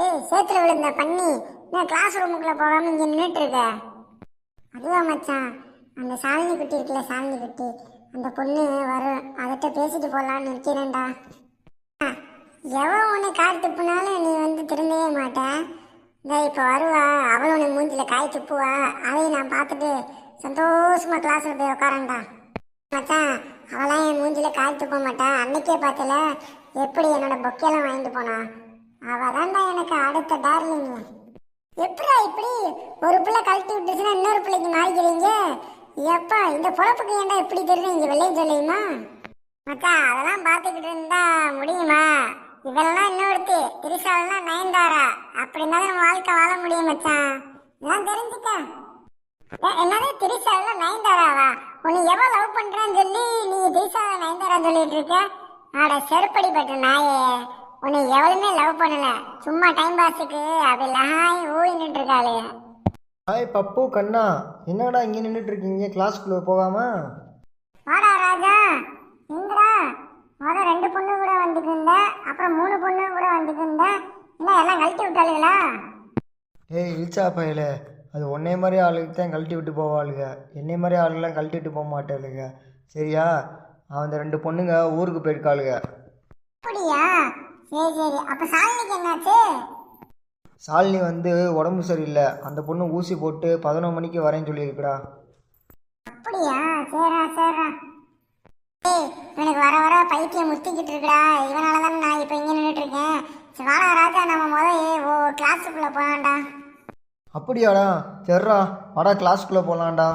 ஏய் சேத்துல விழுந்த பண்ணி நான் கிளாஸ் ரூமுக்குள்ள போகாம இங்க நின்றுட்டு இருக்க. அதுவா மச்சான், அந்த சாலினி குட்டி இருக்குல்ல, சாலினி குட்டி, அந்த பொண்ணு வரும், அதட்ட பேசிட்டு போலான்னு நிற்கிறேன்டா. எவன் உன்னை காய் துப்புனாலும் நீ திரும்பவே மாட்டேன். இந்த இப்போ வருவா, அவளும் உன்னை மூஞ்சில காய் துப்புவா, அதையும் நான் பார்த்துட்டு சந்தோஷமா கிளாஸ்ல போய் உட்காரேன்டா. மச்சான், அவளாம் என் மூஞ்சில காய் துப்ப மாட்டா. அன்னைக்கே பார்த்தல எப்படி என்னோட பொக்கையெல்லாம் வாங்கிட்டு போனா. அவதான்டா எனக்கு அடுத்த டார்லிங். எப்படா இப்படி ஒரு பிள்ளை கழட்டி விட்டுச்சுன்னா இன்னொரு பிள்ளைக்கு மாறிக்கிறீங்க? எப்பா இந்த பொழப்புக்கு ஏன்டா இப்படி தெரியுங்க வெள்ளையும் சொல்லியுமா? மச்சான், அதெல்லாம் பார்த்துக்கிட்டு இருந்தா முடியுமா? இதெல்லாம் இன்னொருத்தி திரிசாலாம் நயன்தாரா, அப்படி இருந்தாலும் நம்ம வாழ்க்கை வாழ முடியும் மச்சான். இதெல்லாம் தெரிஞ்சுக்க. என்னது திரிசாலாம் நயன்தாராவா? உன்னை எவ்வளவு லவ் பண்றான்னு சொல்லி நீ திரிசால நயன்தாரா சொல்லிட்டு இருக்க? ஆட செருப்படி பட்ட நாயே, உன்னை எவ்வளவுமே லவ் பண்ணல, சும்மா டைம் பாஸுக்கு அப்படி லஹாய் ஊழிட்டு இருக்காளே. ஹாய் பப்பு கண்ணா, என்னடா இங்கே நின்றுட்டு இருக்கீங்க கிளாஸ்க்குள்ளே போகாம? வாடா ராஜா, எங்கடா? மொதல் 2 பொண்ணு கூட வந்துக்குந்த, அப்புறம் 3 பொண்ணு கூட வந்துக்குந்த, என்ன எல்லாம் கழட்டி விட்டாளுங்களா? ஏய் இழிச்சா பையல, அது உன்னை மாதிரி ஆளுக்கு தான் கழட்டி விட்டு போவாளுங்க, என்னை மாதிரி ஆளுங்கெல்லாம் கழட்டி விட்டு போக மாட்டாளுங்க, சரியா? அந்த 2 பொண்ணுங்க ஊருக்கு போயிருக்காளுங்க. அப்படியா? சரி சரி, அப்ப சாலினிக்கு என்னாச்சு? சாலினி உடம்பு சரியில்லை, அந்த பொண்ணு ஊசி போட்டு 11 மணிக்கு வரேன்னு சொல்லியிருக்குடா. அப்படியா? சரிடா சரிடா. ஏய், எனக்கு வர வர பைத்தியம் முத்திக்கிட்டு இருக்குடா. இவனால தான் நான் இப்போ இங்கே நின்றுட்டு இருக்கேன். சரி வாடா ராஜா, நம்ம முதல் கிளாஸுக்குள்ளே போகலாம்டா. அப்படியாடா, சரிடா வாடா கிளாஸ்க்குள்ளே போகலான்டா.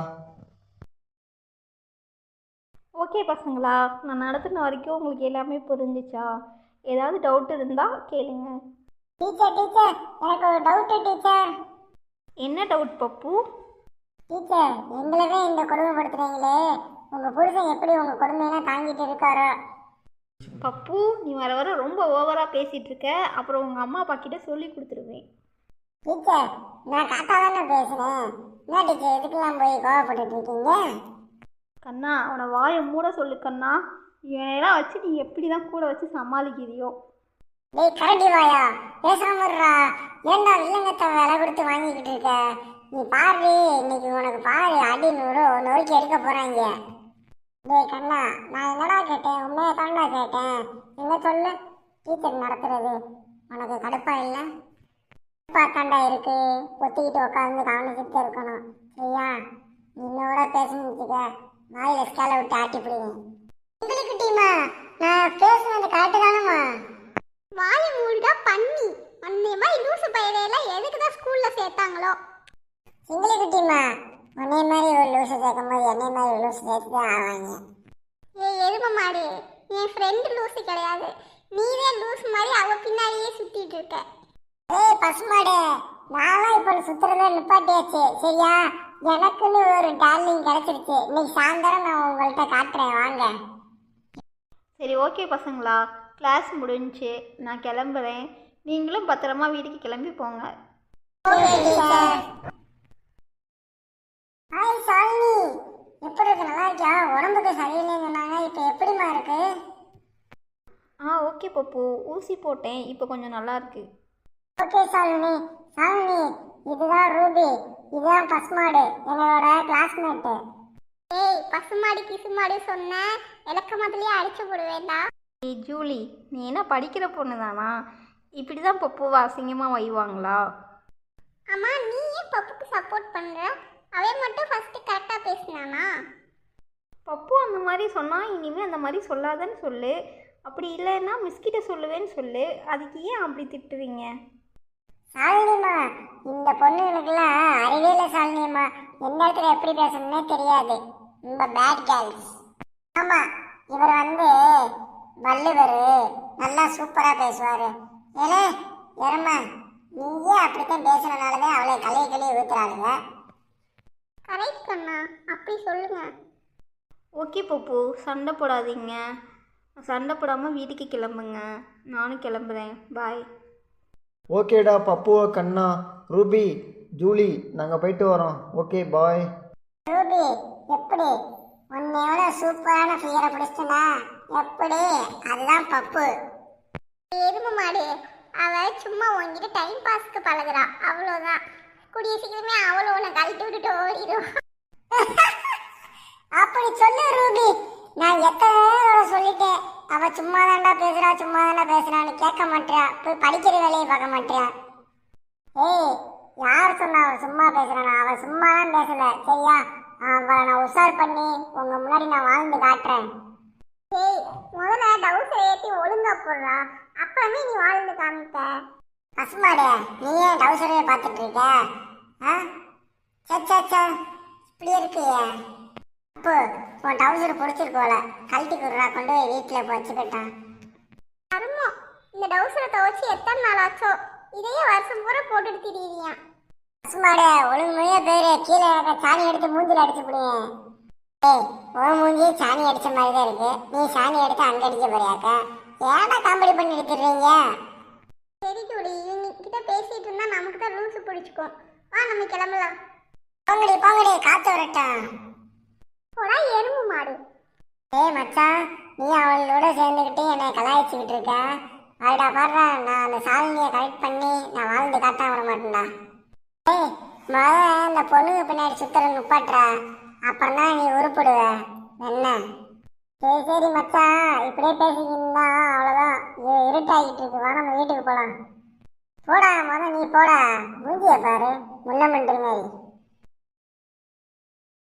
ஓகே பசங்களா, நான் நடத்தின வரைக்கும் உங்களுக்கு எல்லாமே புரிஞ்சிச்சா? ஏதாவது டவுட் இருந்தால் கேளுங்க. டீச்சர் டீச்சர், எனக்கு ஒரு டவுட்டு டீச்சர். என்ன டவுட் பப்பு? டீச்சர், எங்களவே இந்த கொடுமைப்படுத்துறீங்களே, உங்கள் புருஷன் எப்படி உங்கள் கொடுமையெல்லாம் தாங்கிட்டு இருக்காரோ? பப்பு, நீ வர வர ரொம்ப ஓவராக பேசிகிட்டு இருக்க, அப்புறம் உங்கள் அம்மா அப்பா கிட்ட சொல்லி கொடுத்துருவேன். டீச்சர், நான் கரெக்டாக தானே பேசுகிறேன். என்ன டீச்சர் இதுக்கெல்லாம் போய் கோவப்பட்டு இருக்கீங்க? கண்ணா, அவனை வாயை மூட சொல்லு கண்ணா. இவனையெல்லாம் வச்சு நீ எப்படி தான் கூட வச்சு சமாளிக்கிறியோ? டேய் கரண்டி வாயா, பேசாம இருடா. ஏண்டா இல்லங்கத்த விலை கொடுத்து வாங்கிக்கிட்டு இருக்க? நீ பாரு, இன்னைக்கு உனக்கு பாரு அடி நொறுக்கி எடுக்க போறாங்க. டேய் கண்ணா, நான் என்னடா கேட்டேன்? உண்மையை தாண்டா கேட்டேன். என்ன சொல்லு? டீச்சர் நடத்துறது உனக்கு கடுப்பா இல்லை? பார்த்தாண்டா இருக்கு, ஒத்திக்கிட்டு உட்காந்து கவனிச்சுட்டு இருக்கணும், சரியா? இன்னோட பேசணுச்சுக்க வாயில ஸ்கேலை விட்டு ஆட்டிப்பிடுவேன். உங்களுக்கு டீமா நான் பேசுனது கரெக்டு தானம்மா? வாயை மூடிடா பண்ணி. அந்த மாதிரி லூசு பையனையெல்லாம் எதுக்கு தான் ஸ்கூலில் சேர்த்தாங்களோ? சிங்கிளி குட்டிமா, உன்னை மாதிரி ஒரு லூசு சேர்க்கும் போது என்னை மாதிரி ஒரு லூசு சேர்த்து தான் ஆவாங்க. ஏய் எரும மாடு, என் ஃப்ரெண்டு லூசு கிடையாது, நீவே லூசு மாதிரி அவ பின்னாடியே சுற்றிட்டு இருக்க. ஏய் பசுமாடு, நான்லாம் இப்போ சுற்றுறத நிப்பாட்டியாச்சு, சரியா? எனக்குன்னு ஒரு டார்லிங் கிடைச்சிருச்சு. இன்னைக்கு சாயந்தரம் நான் உங்கள்கிட்ட காட்டுறேன், வாங்க. சரி ஓகே பசங்களா, கிளாஸ் முடிஞ்சு நான் கிளம்புறேன். நீங்களும் பத்திரமா வீட்டுக்கு கிளம்பி போங்க. ஹாய் சாலினி, எப்படி இருக்கு? நல்லா இருக்கியா? உடம்புக்கு சரியில்லைன்னு சொன்னாங்க, இப்போ எப்படிமா இருக்கு? ஓகே பப்பு, ஊசி போட்டேன், இப்போ கொஞ்சம் நல்லா இருக்கு. ஓகே சாலினி. சாலினி, இதுதான் ரூபி, இதுதான் பசுமாடு, என்னோட கிளாஸ்மேட்டு. ஏய் பசுமாடு கிசுமாடு சொன்ன இலக்க மாதிரியே அடிச்சு போடுவேண்டா. ஏய் ஜூலி, நீ என்ன படிக்கிற பொண்ணு தானா? இப்படி தான் பப்புவை அசிங்கமாக வைவாங்களா? அம்மா, நீ ஏன் பப்புக்கு சப்போர்ட் பண்ற? அவன் மட்டும் ஃபர்ஸ்ட் கரெக்டா பேசினானா? பப்பு அந்த மாதிரி சொன்னால் இனிமேல் அந்த மாதிரி சொல்லாதன்னு சொல்லு, அப்படி இல்லைன்னா மிஸ்கிட்ட சொல்லுவேன்னு சொல்லு. அதுக்கு ஏன் அப்படி திட்டுறீங்க? சாலினிமா, இந்த பொண்ணுங்களுக்குலாம் அறிவே இல்லை சாலினிமா. எந்த இடத்துல எப்படி பேசணும்னே தெரியாது, ரொம்ப பேட் கேர்ள்ஸ். ஆமா, இவர் வள்ளுவர், நல்லா சூப்பரா பேசுவாரு. ஏலே எருமை, நீயே அப்படித்தான் பேசுறதுனாலதான் அவளை கலையை ஊத்துறாளுங்க. கரெக்ட் கண்ணா, அப்படி சொல்லுங்க. ஓகே பப்பு, சண்டை போடாதீங்க. சண்டை போடாமல் வீட்டுக்கு கிளம்புங்க. நானும் கிளம்புறேன், பாய். ஓகேடா பப்பு கண்ணா, ரூபி, ஜூலி, நாங்கள் போயிட்டு வரோம். Okay bye. ரூபி, எப்படி உன்னையோட சூப்பரான ஃபிகரை பிடிச்சுனா எப்படி? அதுதான் பப்பு. எருமை மாடு, அவ சும்மா உன்கிட்ட டைம் பாஸ்க்கு பழகுறா அவ்வளோதான். கூடிய சீக்கிரமே அவளும் உன்னை கழட்டி விட்டுட்டு ஓடிடும். அப்படி சொல்லு ரூபி. நான் எத்தனை தடவை சொல்லிட்டேன், அவ சும்மா தாண்டா பேசுறான்னு கேட்க மாட்டியா. போய் படிக்கிற வேலையை பார்க்க மாட்டியா? ஏய், யார் சொன்னா அவ சும்மா பேசுறானா? அவ சும்மா தான் பேசல, சரியா? அவளை நான் உஷார் பண்ணி உங்க முன்னாடி நான் வாழ்ந்து காட்டுறேன். ஏய், முதல்ல டவுசரை ஏற்றி ஒழுங்கா போடுறா, அப்புறமே நீ வாழ்ந்து காமிக்க. பசுமாடு, நீ ஏன் டவுசரையே பார்த்துட்டு இருக்க? சச்சா இப்படி இருக்கிய அப்போ உன் டவுசர் பிடிச்சிருக்கோல, கழட்டி கொடுறா, கொண்டு போய் வீட்டில் வச்சுக்கிட்டான். அருமோ, இந்த டவுசரை துவச்சி எத்தனை நாள் ஆச்சோ, இதையே வருஷம் பூரா போட்டுட்டு திரியா. பசுமாடு, ஒழுங்கு மொழியா பேரு, கீழே சாணி எடுத்து மூஞ்சில் அடிச்சு போடுவேன். ஏய், உன் மூஞ்சி சாணி அடிச்ச மாதிரி தான் இருக்கு, நீ சாணி எடுத்து அங்க அடிக்க போறியாக்க? ஏன்னா காமெடி பண்ணி எடுத்துடுறீங்க? சரி டூடி, இவங்க கிட்ட பேசிட்டு இருந்தா நமக்கு தான் லூசு பிடிச்சிக்கும். வா, நம்ம கிளம்பலாம். போங்கடி, காத்து வரட்டும். போடா எறும்பு மாடு. ஏய் மச்சான், நீ அவளோட சேர்ந்துக்கிட்டு என்னை கலாய்ச்சிக்கிட்டு இருக்க. அவடா பாடுறா, நான் அந்த சாலினியை கரெக்ட் பண்ணி நான் வாழ்ந்து காட்ட விட மாட்டேன்டா. ஏய், முதல்ல இந்த பொண்ணுங்க பின்னாடி சுத்தர நுப்பாட்டுறா, அப்புறம் தான் நீ உருப்பிடுவ என்ன? சரி மச்சான், இப்படியே பேசிக்கிட்டா அவ்வளோதான். இருட்டாகிட்டு இருக்கு, வா நம்ம வீட்டுக்கு போகலாம். போடா, நீ போடா, மூஞ்சிய பாரு, முன்ன மண்டல் மாதிரி.